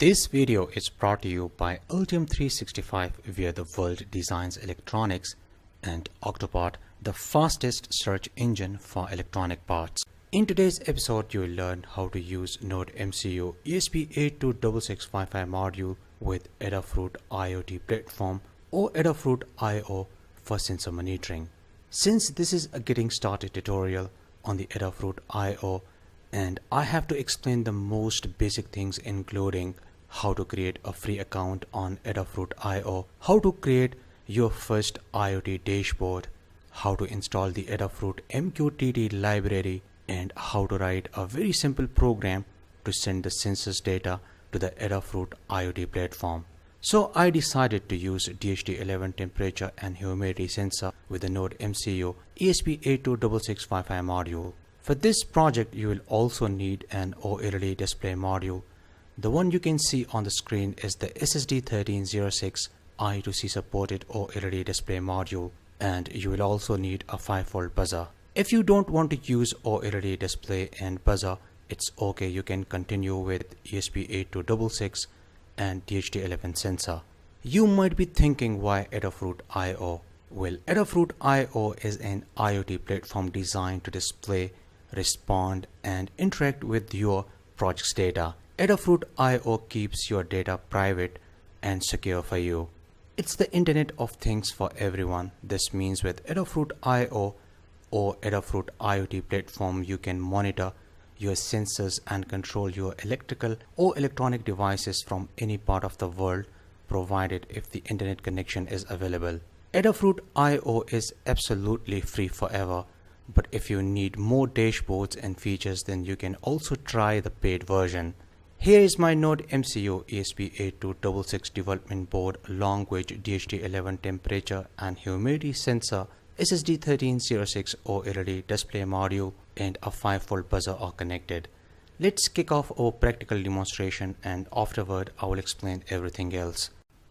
This video is brought to you by Altium 365, where the world designs electronics, and Octopart, the fastest search engine for electronic parts. In today's episode, you will learn how to use Nodemcu ESP8266 Wi-Fi module with Adafruit IoT Platform or Adafruit IO for sensor monitoring. Since this is a getting started tutorial on the Adafruit IO, and I have to explain the most basic things, including how to create a free account on Adafruit IO, how to create your first IoT dashboard, how to install the Adafruit MQTT Library, and how to write a very simple program to send the sensors data to the Adafruit IoT platform. So I decided to use DHT11 Temperature and Humidity sensor with the Nodemcu ESP8266 Wi-Fi module. For this project, you will also need an OLED display module. The one you can see on the screen is the SSD1306 I2C-supported Oled display module, and you will also need a 5-volt buzzer. If you don't want to use OLED display and buzzer, it's okay, you can continue with ESP8266 and DHT11 sensor. You might be thinking, why Adafruit IO? Well, Adafruit IO is an IoT platform designed to display, respond, and interact with your project's data. Adafruit IO keeps your data private and secure for you. It's the Internet of Things for everyone. This means with Adafruit IO or Adafruit IoT platform, you can monitor your sensors and control your electrical or electronic devices from any part of the world, provided if the internet connection is available. Adafruit IO is absolutely free forever, but if you need more dashboards and features, then you can also try the paid version. Here is my Nodemcu ESP8266 development board along with DHT11 temperature and humidity sensor, SSD1306 OLED display module, and a 5-volt buzzer are connected. Let's kick off our practical demonstration, and afterward I will explain everything else.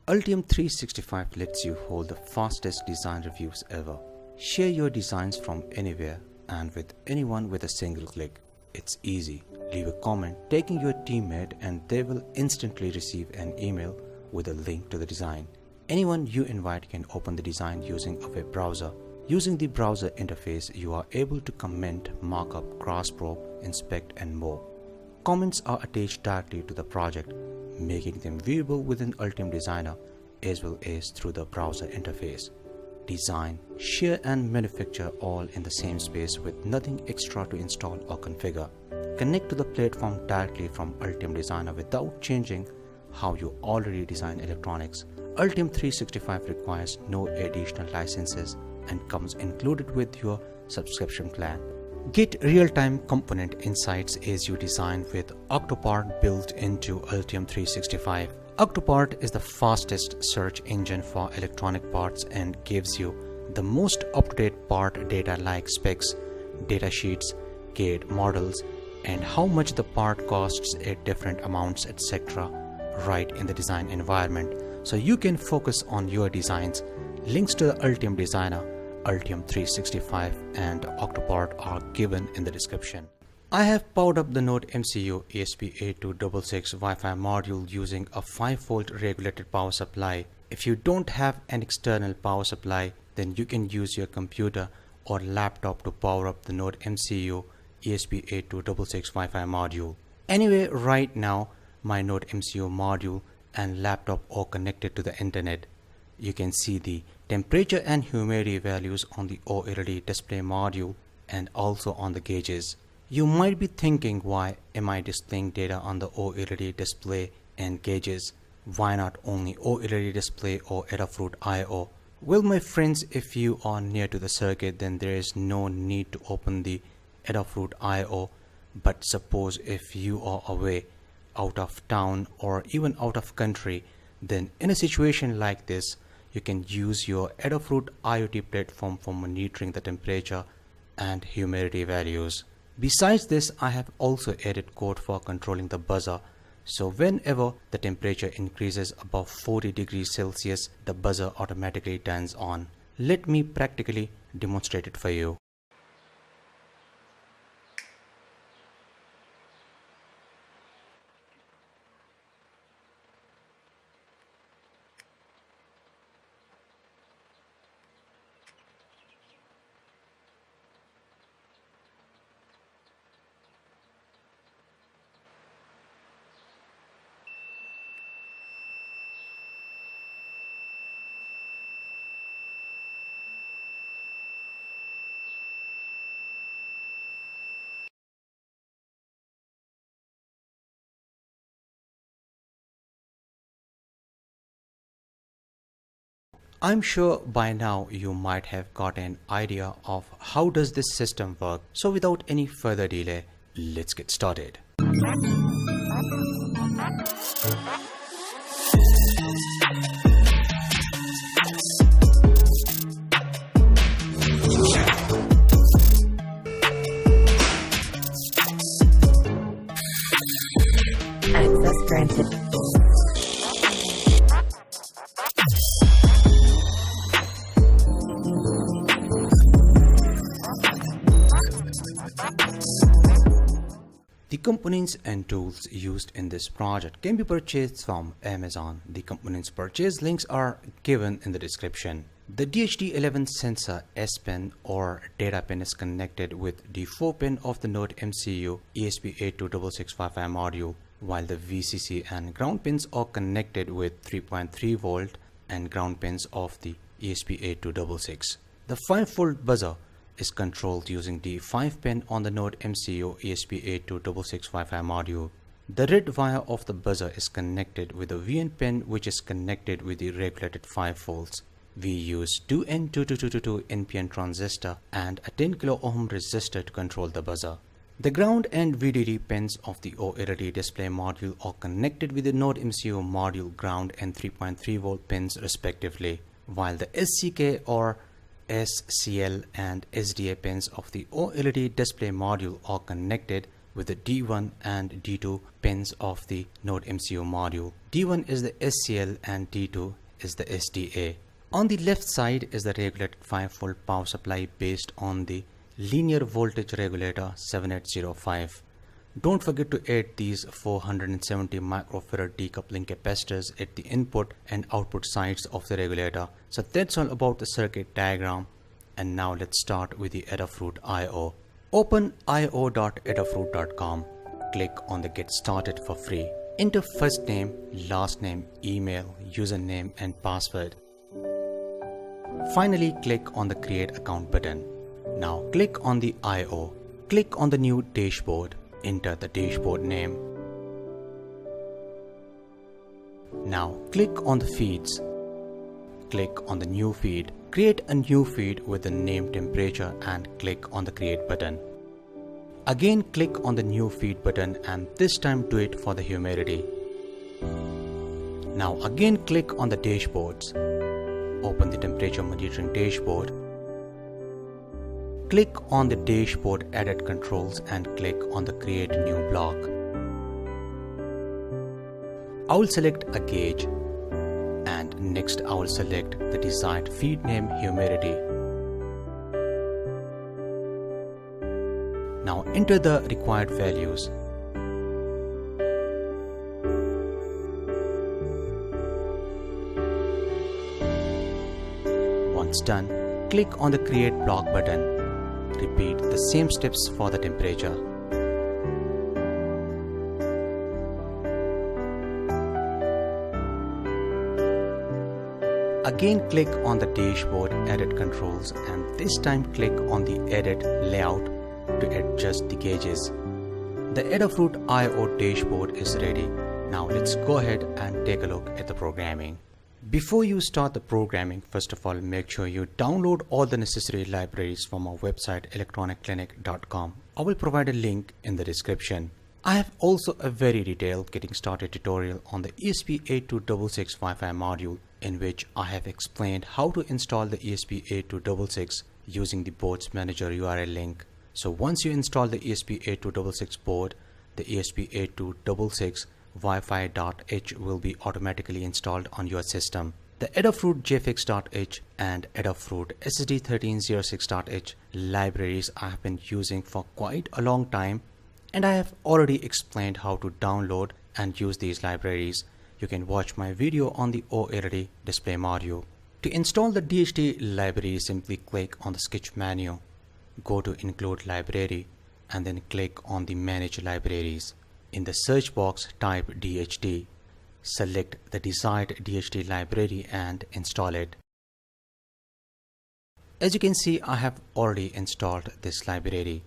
Altium 365 lets you hold the fastest design reviews ever. Share your designs from anywhere and with anyone with a single click. It's easy. Leave a comment tagging your teammate and they will instantly receive an email with a link to the design. Anyone you invite can open the design using a web browser. Using the browser interface, you are able to comment, markup, cross-probe, inspect, and more. Comments are attached directly to the project, making them viewable within Altium Designer as well as through the browser interface. Design, share, and manufacture all in the same space with nothing extra to install or configure. Connect to the platform directly from Altium Designer without changing how you already design electronics. Altium 365 requires no additional licenses and comes included with your subscription plan. Get real-time component insights as you design with Octopart built into Altium 365. Octopart is the fastest search engine for electronic parts and gives you the most up-to-date part data like specs, data sheets, CAD models, and how much the part costs at different amounts, etc. right in the design environment, so you can focus on your designs. Links to the Altium Designer, Altium 365, and Octopart are given in the description. I have powered up the Nodemcu ESP8266 Wi-Fi module using a 5-volt regulated power supply. If you don't have an external power supply, then you can use your computer or laptop to power up the Nodemcu ESP8266 Wi-Fi module. Anyway, right now my Nodemcu module and laptop are connected to the internet. You can see the temperature and humidity values on the OLED display module and also on the gauges. You might be thinking, why am I displaying data on the OLED display and gauges? Why not only OLED display or Adafruit IO? Well, my friends, if you are near to the circuit, then there is no need to open the Adafruit IO. But suppose if you are away, out of town, or even out of country, then in a situation like this, you can use your Adafruit IoT platform for monitoring the temperature and humidity values. Besides this, I have also added code for controlling the buzzer. So whenever the temperature increases above 40 degrees Celsius, the buzzer automatically turns on. Let me practically demonstrate it for you. I'm sure by now you might have got an idea of how does this system work. So without any further delay, let's get started. Access granted. The components and tools used in this project can be purchased from Amazon. The components purchase links are given in the description. The DHT11 sensor S pin or data pin is connected with the 4 pin of the Nodemcu ESP8266 Wi-Fi module, while the VCC and ground pins are connected with 3.3 volt and ground pins of the ESP8266. The 5-volt buzzer is controlled using the 5 pin on the Nodemcu ESP8266 Wi-Fi module. The red wire of the buzzer is connected with the VN pin, which is connected with the regulated 5 volts. We use 2N2222 NPN transistor and a 10 kilo ohm resistor to control the buzzer. The ground and VDD pins of the OLED display module are connected with the Nodemcu module ground and 3.3 volt pins respectively, while the SCK or SCL and SDA pins of the OLED display module are connected with the D1 and D2 pins of the Nodemcu module. D1 is the SCL and D2 is the SDA. On the left side is the regulated 5 volt power supply based on the linear voltage regulator 7805. Don't forget to add these 470 microfarad decoupling capacitors at the input and output sides of the regulator. So that's all about the circuit diagram. And now let's start with the Adafruit IO. Open io.adafruit.com. Click on the Get Started for free. Enter first name, last name, email, username and password. Finally, click on the Create Account button. Now click on the IO. Click on the new dashboard. Enter the dashboard name. Now click on the feeds. Click on the new feed. Create a new feed with the name temperature and click on the create button. Again click on the new feed button and this time do it for the humidity. Now again click on the dashboards. Open the temperature monitoring dashboard. Click on the dashboard edit controls and click on the create new block. I will select a gauge and next I will select the desired feed name humidity. Now enter the required values. Once done, click on the create block button. Repeat the same steps for the temperature. Again click on the dashboard edit controls and this time click on the edit layout to adjust the gauges. The Adafruit IO dashboard is ready. Now let's go ahead and take a look at the programming. Before you start the programming, first of all, make sure you download all the necessary libraries from our website electronicclinic.com. I will provide a link in the description. I have also a very detailed getting started tutorial on the ESP8266 Wi-Fi module in which I have explained how to install the ESP8266 using the board's manager URL link. So once you install the ESP8266 board, the ESP8266 Wi-Fi.h will be automatically installed on your system. The Adafruit JFix.h and Adafruit SSD1306 libraries I have been using for quite a long time, and I have already explained how to download and use these libraries. You can watch my video on the OLED display module. To install the DHT library, simply click on the sketch menu, go to Include Library and then click on the Manage Libraries. In the search box, type DHT. Select the desired DHT library and install it. As you can see, I have already installed this library.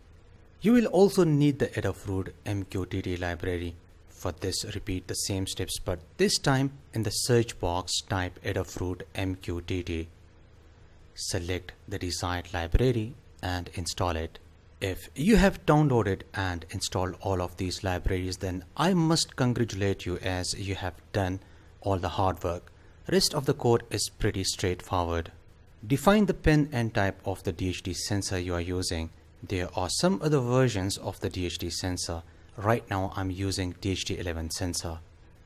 You will also need the Adafruit MQTT library. For this, repeat the same steps, but this time in the search box type Adafruit MQTT. Select the desired library and install it. If you have downloaded and installed all of these libraries, then I must congratulate you, as you have done all the hard work. Rest of the code is pretty straightforward. Define the pin and type of the DHT sensor you are using. There are some other versions of the DHT sensor. Right now I'm using DHT11 sensor.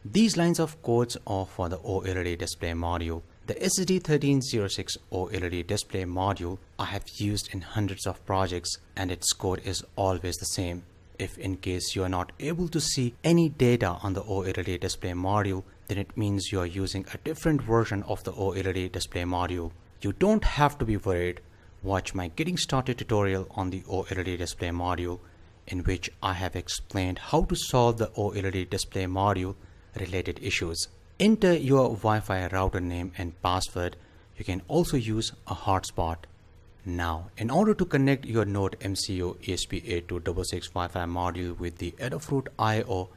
These lines of codes are for the OLED display module. The SSD1306 OLED display module I have used in hundreds of projects, and its code is always the same. If in case you are not able to see any data on the OLED display module, then it means you are using a different version of the OLED display module. You don't have to be worried. Watch my getting started tutorial on the OLED display module, in which I have explained how to solve the OLED display module related issues. Enter your Wi-Fi router name and password. You can also use a hotspot. Now, in order to connect your Nodemcu ESP8266 Wi-Fi module with the Adafruit IO,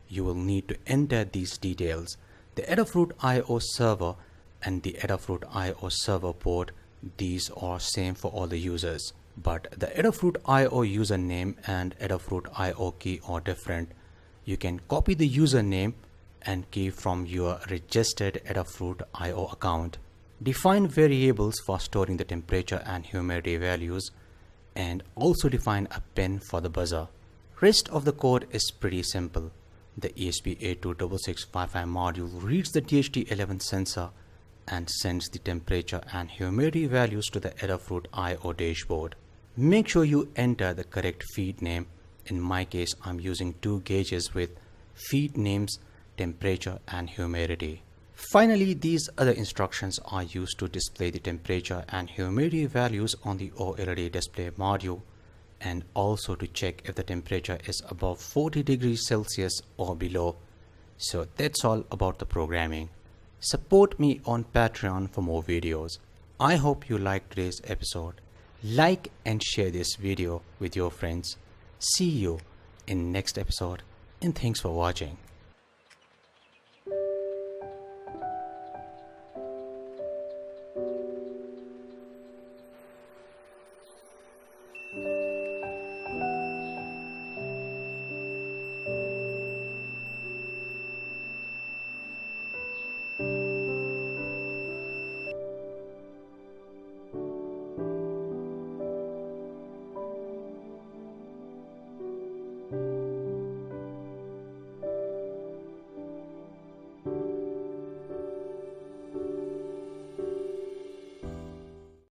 you will need to enter these details. The Adafruit IO server and the Adafruit IO server port, these are same for all the users. But the Adafruit IO username and Adafruit IO key are different. You can copy the username and key from your registered Adafruit IO account. Define variables for storing the temperature and humidity values, and also define a pin for the buzzer. Rest of the code is pretty simple. The ESP8266 Wi-Fi module reads the DHT11 sensor and sends the temperature and humidity values to the Adafruit IO dashboard. Make sure you enter the correct feed name. In my case, I'm using two gauges with feed names temperature and humidity. Finally, these other instructions are used to display the temperature and humidity values on the OLED display module, and also to check if the temperature is above 40 degrees Celsius or below. So that's all about the programming. Support me on Patreon for more videos. I hope you liked today's episode. Like and share this video with your friends. See you in next episode, and thanks for watching.